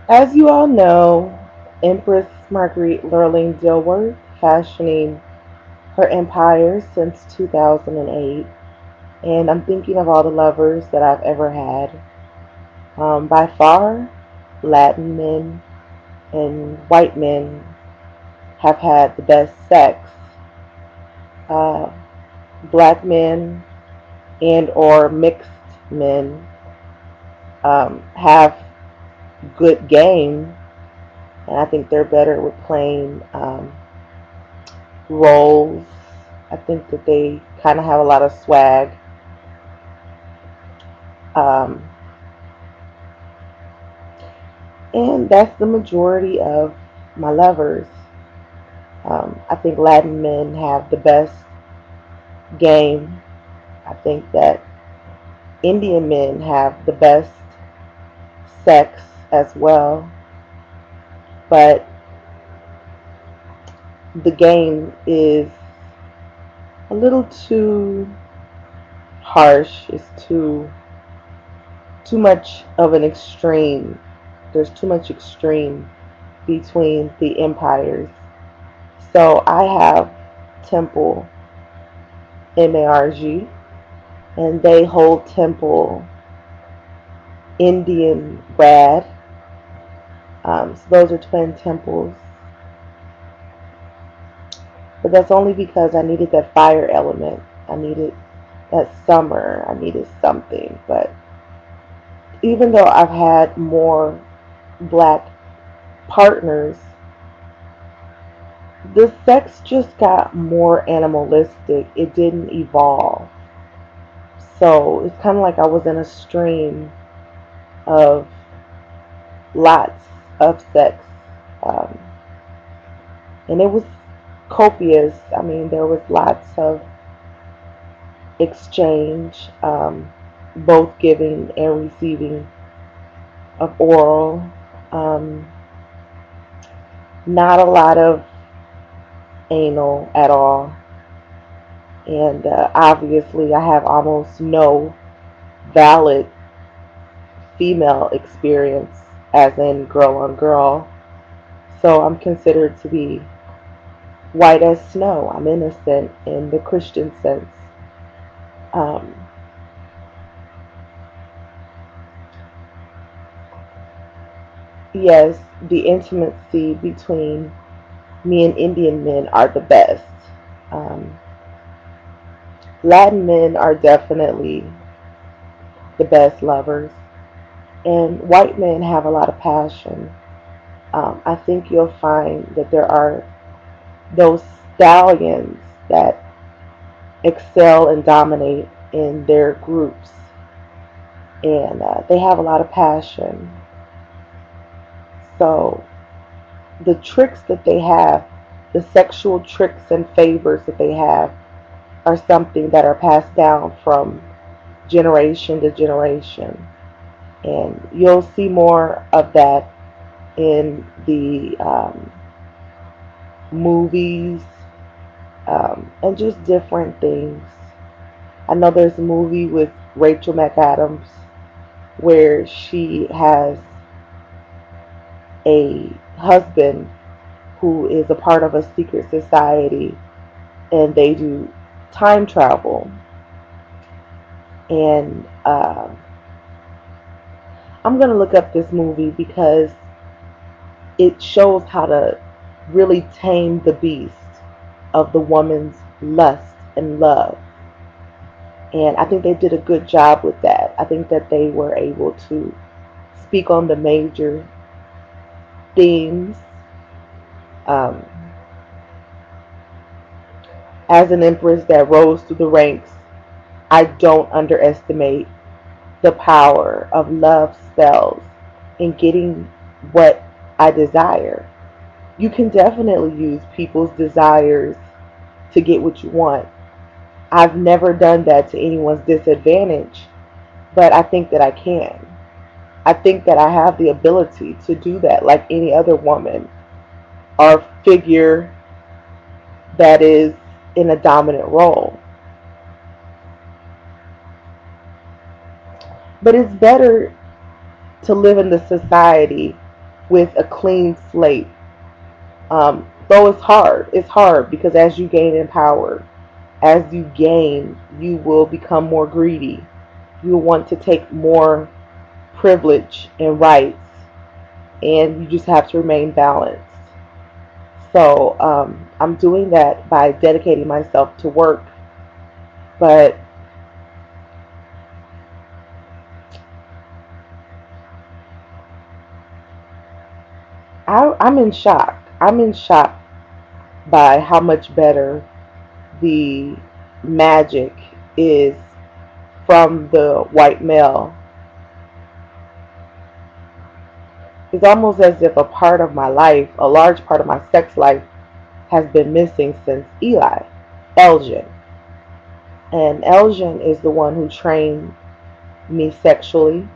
As you all know, Empress Marguerite Lurling Dilworth, fashioning her empire since 2008. And I'm thinking of all the lovers that I've ever had. By far, Latin men and white men have had the best sex. Uh, Black men and or mixed men have good game, and I think they're better with playing roles. I think that they kind of have a lot of swag. Um, and that's the majority of my lovers. I think Latin men have the best game. I think that Indian men have the best sex as well. But the game is a little too harsh. It's too much of an extreme. There's too much extreme between the empires. So I have Temple MARG, and they hold Temple Indian Rad. So those are twin temples. But that's only because I needed that fire element. I needed that summer. I needed something. But even though I've had more black partners, the sex just got more animalistic. It didn't evolve. So it's kind of like I was in a stream of lots of sex. Um, and it was copious. I mean, there was lots of exchange, both giving and receiving of oral. Um, Not a lot of anal at all. And obviously, I have almost no valid female experience, as in girl on girl. So I'm considered to be white as snow. I'm innocent in the Christian sense. Um, yes, the intimacy between me and Indian men are the best. Um, Latin men are definitely the best lovers, and white men have a lot of passion. I think you'll find that there are those stallions that excel and dominate in their groups, and they have a lot of passion. So the tricks that they have, the sexual tricks and favors that they have, are something that are passed down from generation to generation. And you'll see more of that in the movies, and just different things. I know there's a movie with Rachel McAdams where she has a husband who is a part of a secret society, and they do time travel. And I'm going to look up this movie because it shows how to really tame the beast of the woman's lust and love. And I think they did a good job with that. I think that they were able to speak on the major themes. Um, as an empress that rose through the ranks, I don't underestimate the power of love spells in getting what I desire. You can definitely use people's desires to get what you want. I've never done that to anyone's disadvantage, but I think that I can. I think that I have the ability to do that like any other woman or figure that is in a dominant role. But it's better to live in the society with a clean slate. Though it's hard because as you gain in power, as you gain, you will become more greedy. You will want to take more privilege and rights, and you just have to remain balanced. So I'm doing that by dedicating myself to work, but I'm in shock. I'm in shock by how much better the magic is from the white male. It's almost as if a part of my life, a large part of my sex life, has been missing since Eli, Elgin. And Elgin is the one who trained me sexually.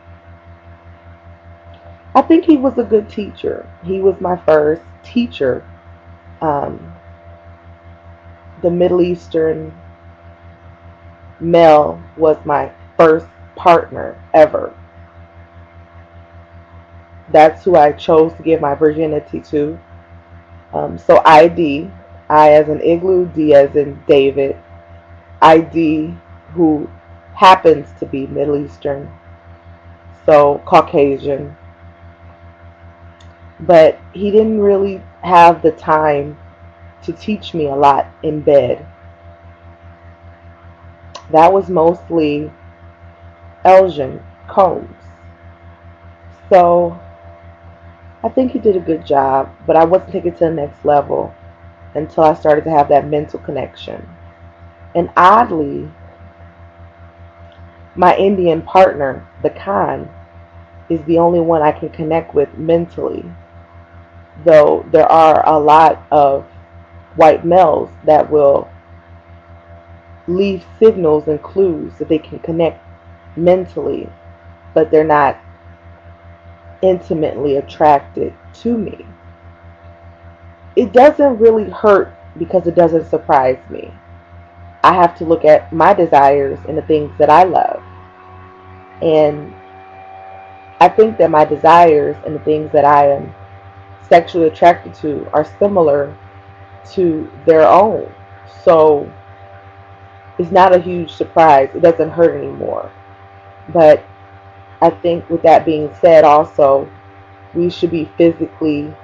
I think he was a good teacher. He was my first teacher. Um, the Middle Eastern male was my first partner ever. That's who I chose to give my virginity to. So ID, I as in igloo, D as in David, ID who happens to be Middle Eastern, so Caucasian. But he didn't really have the time to teach me a lot in bed. That was mostly Elgin Combs. So I think he did a good job, but I wasn't taken to the next level until I started to have that mental connection. And oddly, my Indian partner, the Khan, is the only one I can connect with mentally. Though there are a lot of white males that will leave signals and clues that they can connect mentally, but they're not intimately attracted to me. It doesn't really hurt because it doesn't surprise me. I have to look at my desires and the things that I love. And I think that my desires and the things that I am sexually attracted to are similar to their own. So it's not a huge surprise. It doesn't hurt anymore. But I think with that being said, also, we should be physically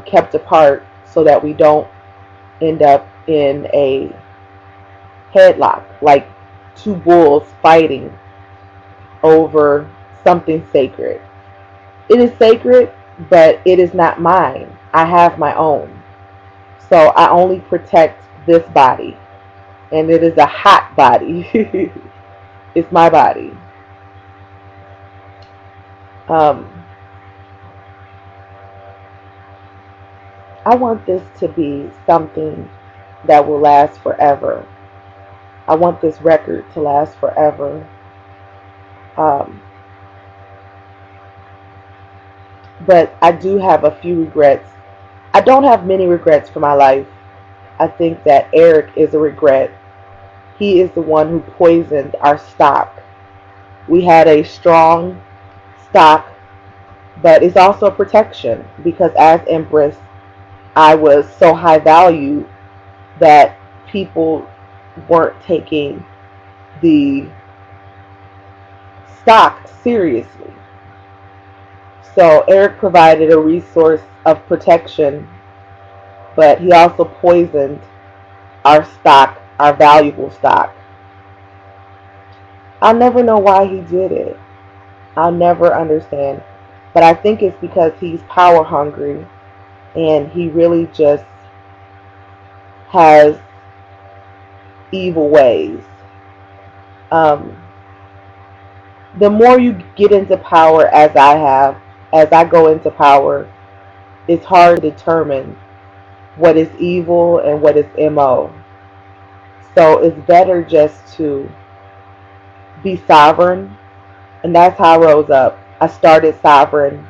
kept apart so that we don't end up in a headlock, like two bulls fighting over something sacred. It is sacred, but it is not mine. I have my own. So I only protect this body. And it is a hot body. It's my body. Um, I want this to be something that will last forever. I want this record to last forever. Um, but I do have a few regrets. I don't have many regrets for my life. I think that Eric is a regret. He is the one who poisoned our stock. We had a strong stock, but it's also protection because as Empress, I was so high value that people weren't taking the stock seriously. So Eric provided a resource of protection, but he also poisoned our stock, our valuable stock. I'll never know why he did it. I'll never understand. But I think it's because he's power hungry and he really just has evil ways. Um, the more you get into power, as I go into power, it's hard to determine what is evil and what is MO. So it's better just to be sovereign. And that's how I rose up. I started sovereign,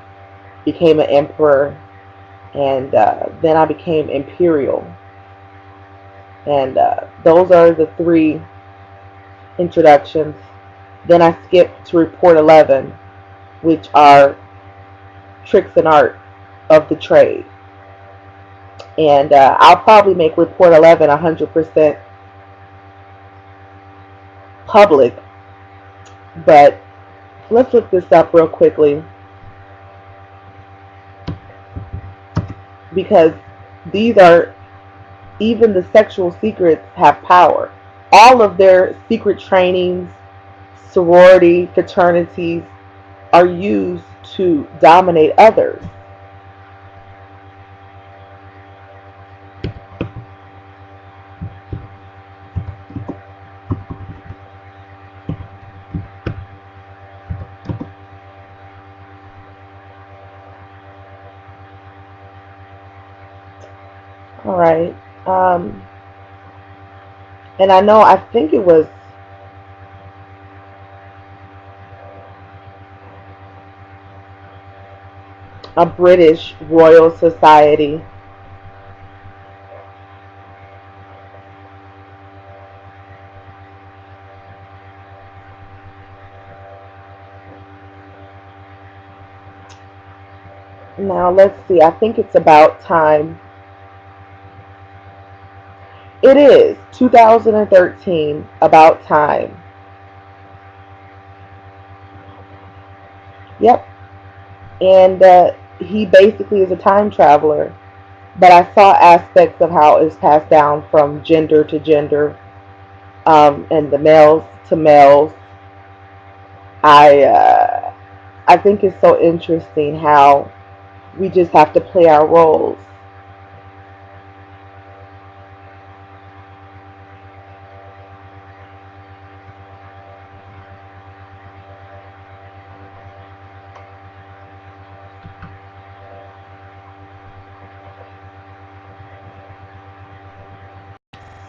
became an emperor, and then I became imperial. And those are the three introductions. Then I skipped to report 11, which are tricks and art of the trade. And I'll probably make report 11 100% public, but let's look this up real quickly because these are, even the sexual secrets have power. All of their secret trainings, sorority, fraternities are used to dominate others. All right. Um, and I think it was a British Royal Society. Now, let's see. I think it's about time. It is 2013, about time. Yep. And he basically is a time traveler. But I saw aspects of how it's passed down from gender to gender, and the males to males. I think it's so interesting how we just have to play our roles.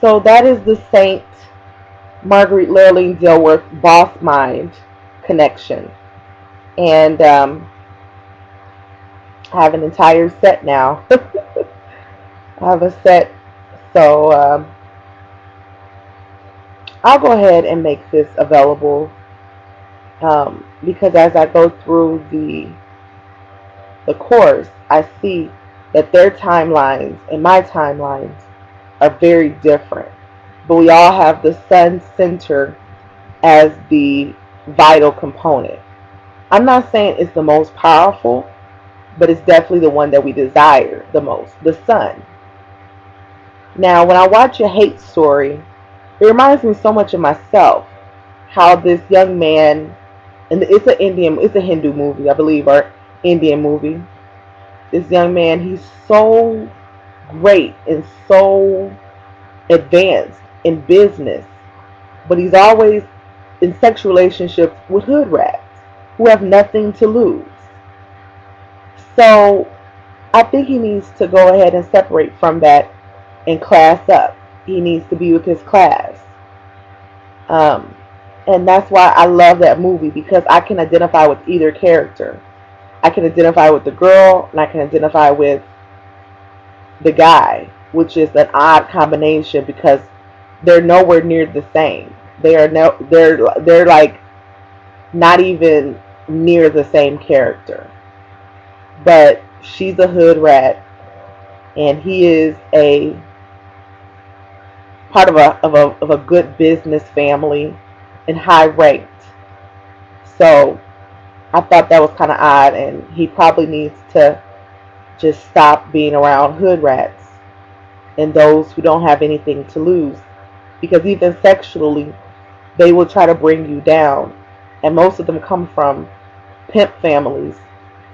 So that is the Saint Marguerite Lurleen Dilworth Boss Mind connection. And I have an entire set now. I have a set. So I'll go ahead and make this available, because as I go through the course, I see that their timelines and my timelines are very different. But we all have the sun center as the vital component. I'm not saying it's the most powerful, but it's definitely the one that we desire the most, the sun. Now, when I watch a hate story, it reminds me so much of myself. How this young man, and it's a Hindu movie, I believe, or Indian movie. This young man, he's so great and so advanced in business, but he's always in sexual relationships with hood rats who have nothing to lose. So I think he needs to go ahead and separate from that and class up. He needs to be with his class. Um, and that's why I love that movie, because I can identify with either character. I can identify with the girl and I can identify with the guy, which is an odd combination because they're nowhere near the same. They're like not even near the same character. But she's a hood rat and he is a part of a good business family and high ranked. So I thought that was kind of odd, and he probably needs to just stop being around hood rats and those who don't have anything to lose, because even sexually they will try to bring you down, and most of them come from pimp families,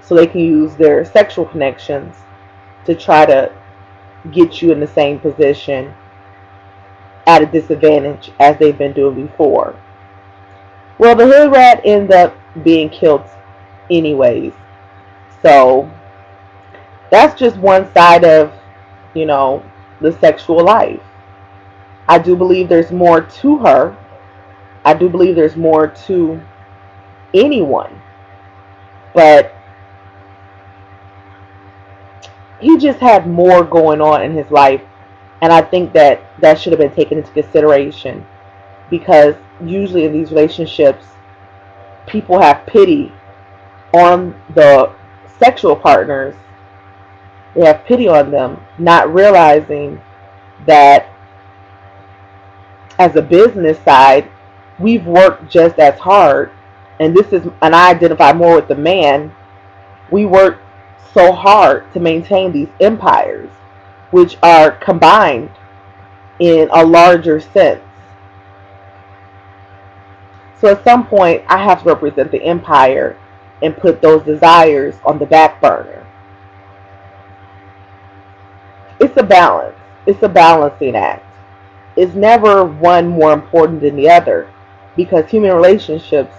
so they can use their sexual connections to try to get you in the same position at a disadvantage as they've been doing before. Well, the hood rat ends up being killed anyways. So that's just one side of, you know, the sexual life. I do believe there's more to her. I do believe there's more to anyone. But he just had more going on in his life. And I think that that should have been taken into consideration, because usually in these relationships, people have pity on the sexual partners, they have pity on them, not realizing that as a business side, we've worked just as hard. And I identify more with the man. We work so hard to maintain these empires, which are combined in a larger sense. So at some point, I have to represent the empire and put those desires on the back burner. It's a balance. It's a balancing act. It's never one more important than the other, because human relationships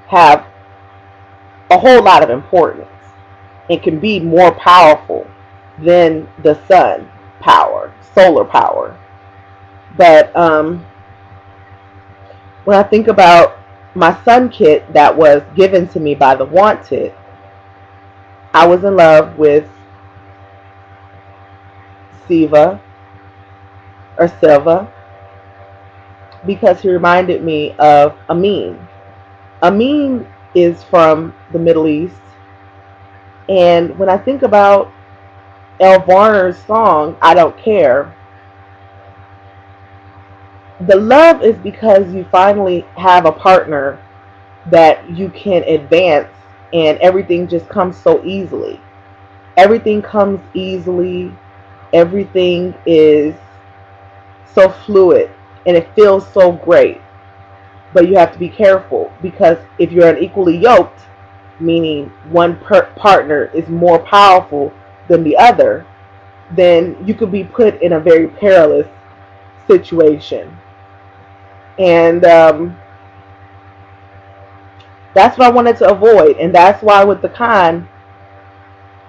have a whole lot of importance and can be more powerful than the sun power, solar power. But when I think about my sun kit that was given to me by the Wanted, I was in love with Siva or Silva because he reminded me of Amin. Amin is from the Middle East, and when I think about El Varner's song, I Don't Care, the love is because you finally have a partner that you can advance, and everything just comes so easily. Everything comes easily. Everything is so fluid, and it feels so great. But you have to be careful, because if you're unequally yoked, meaning one partner is more powerful than the other, then you could be put in a very perilous situation. And that's what I wanted to avoid. And that's why with the Khan,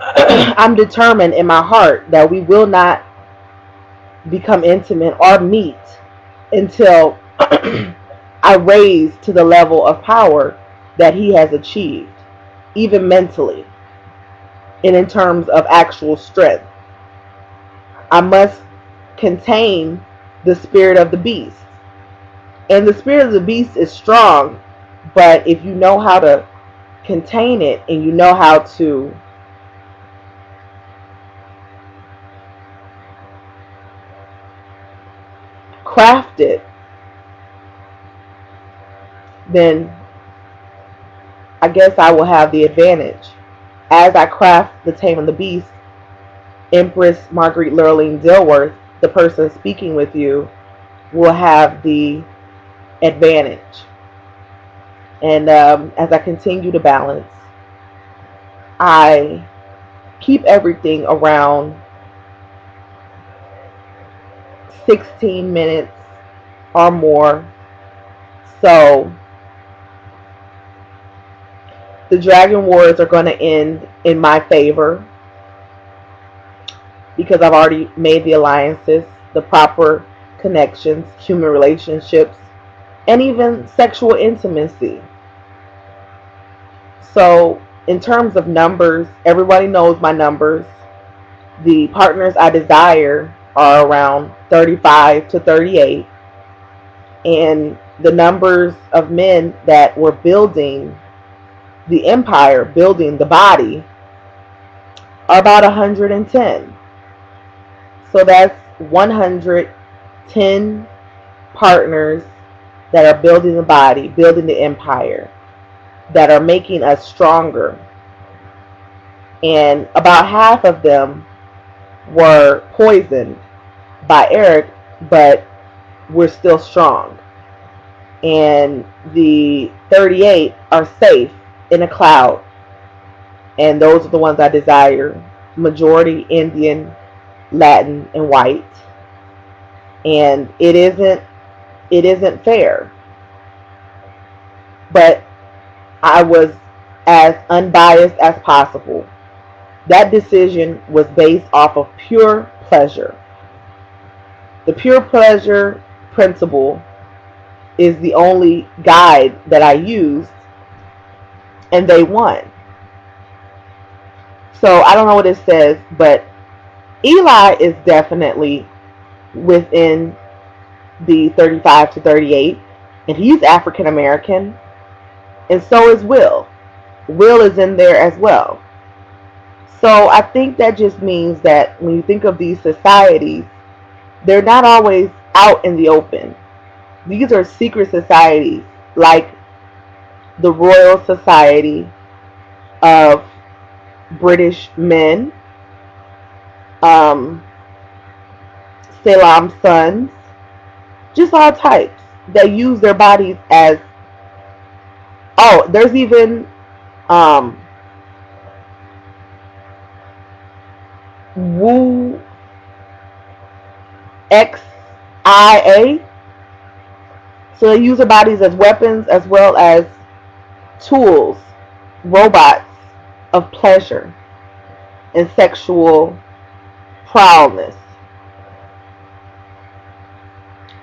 I'm determined in my heart that we will not become intimate or meet until I raise to the level of power that he has achieved, even mentally and in terms of actual strength. I must contain the spirit of the beast. And the spirit of the beast is strong, but if you know how to contain it and you know how to craft it, then I guess I will have the advantage. As I craft the Taming the Beast, Empress Marguerite Lurleen Dilworth, the person speaking with you, will have the advantage. And as I continue to balance, I keep everything around 16 minutes or more. So the Dragon Wars are going to end in my favor because I've already made the alliances, the proper connections, human relationships, and even sexual intimacy. So in terms of numbers, everybody knows my numbers. The partners I desire are around 35 to 38. And the numbers of men that were building the empire, building the body, are about 110. So that's 110 partners that are building the body, building the empire, that are making us stronger. And about half of them were poisoned by Eric, but we're still strong. And the 38 are safe in a cloud. And those are the ones I desire. Majority Indian, Latin, and white. And it isn't fair. But I was as unbiased as possible. That decision was based off of pure pleasure. The pure pleasure principle is the only guide that I used, and they won. So I don't know what it says, but Eli is definitely within the 35 to 38, and he's African American, and so is Will. Will is in there as well. So I think that just means that when you think of these societies, they're not always out in the open. These are secret societies, like the Royal Society of British Men, um, Salem's Sons, just all types that use their bodies as. Oh, there's even um, Wu XIA. So they use their bodies as weapons as well as tools, robots of pleasure and sexual prowess.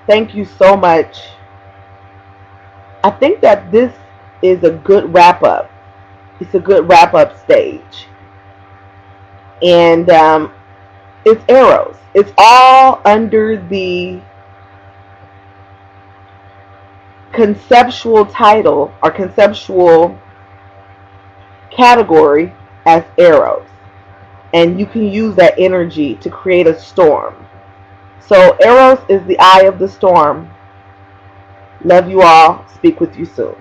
Thank you so much. I think that this is a good wrap up. It's a good wrap up stage. And it's Eros. It's all under the conceptual title or conceptual category as Eros. And you can use that energy to create a storm. So Eros is the eye of the storm. Love you all. Speak with you soon.